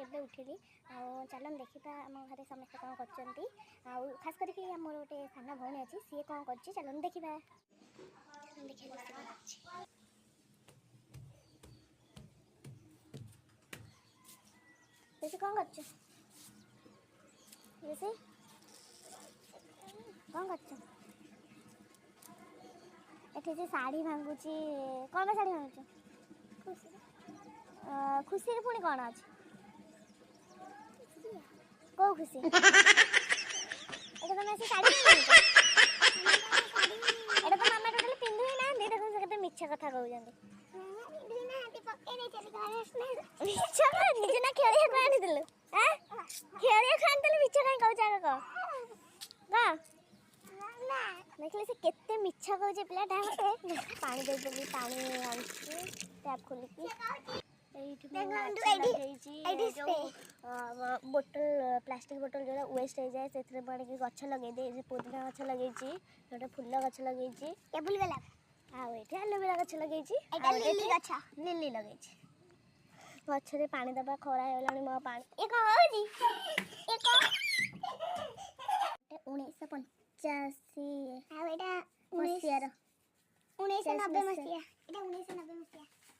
केबे उठिली चल देखा आम घर समस्त कौन कर खास करके मोर गोटे सान भौणी अच्छी सी कौन कर चल देखा कौन कर कौन कर से शाढ़ी भांगुची कौन पे शाढ़ी भांगुच खुशी पुणी कौन अच्छे कौ खुशी तुम शाढ़ी एटा तो मामा टोटल पिंधु ही ना देखो से केते मिछ कथा कहउजंदी निजे ना खेलिया को आनी दिलु हैं खेलिया खान दिलु मिछ काई कहउछ आगे कह ना देखले से केते मिछ कहउछ पिलाटा मते पानी दे देबी पानी आउची टैप खोली की बोतल प्लास्टिक बोतल जो वेस्ट हो जाए से बड़ी गछ लगे दे पुदीना गछ लगे गोटे फुल गछ लगे टेबुल वाला आठ एलोवेरा गछ लगे लिली लगे गचरे पानी दबा खरा होगा मो पानी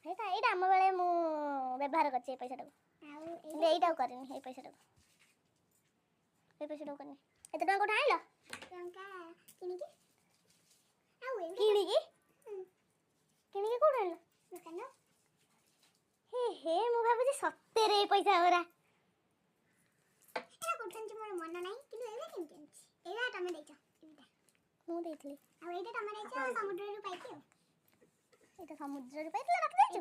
1990 आम बेले मु व्यवहार कर पैसा करनी पैसा करनी एत टाँग कौट आइल किणिकी कौट आइल हे मु भाबुची सत्तेरे पैसा ओरा मोर मन नहीं किंतु एबे केमति अछि एला तमे देइछ मु देइथली आ एटा तमे देइछ समुद्र रु पाइथि एटा समुद्र रु पाइथला रख देइछ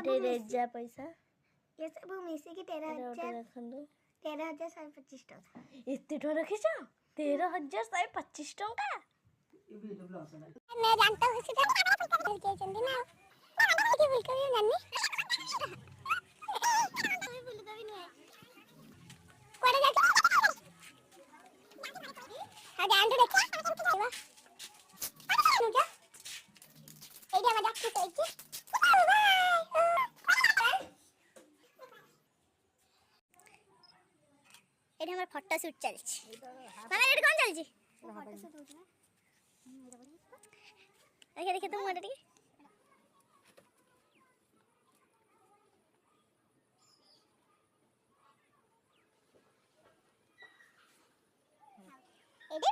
ये रेजा पैसा ये सब मिसी की 13,125 टका एते तो रखिछ 13,125 टका मैं जानता हूं से के चंदी ना के बोल के जानी बोल के भी नहीं कोड़े जा हां जान तो देखा नु जा एजा मजाक की सोची एटा हमर फोटो शूट चल छी मामा एटा कोन चल छी फोटो शूट होछ ना देखा देखा तुम मोटा टी एटे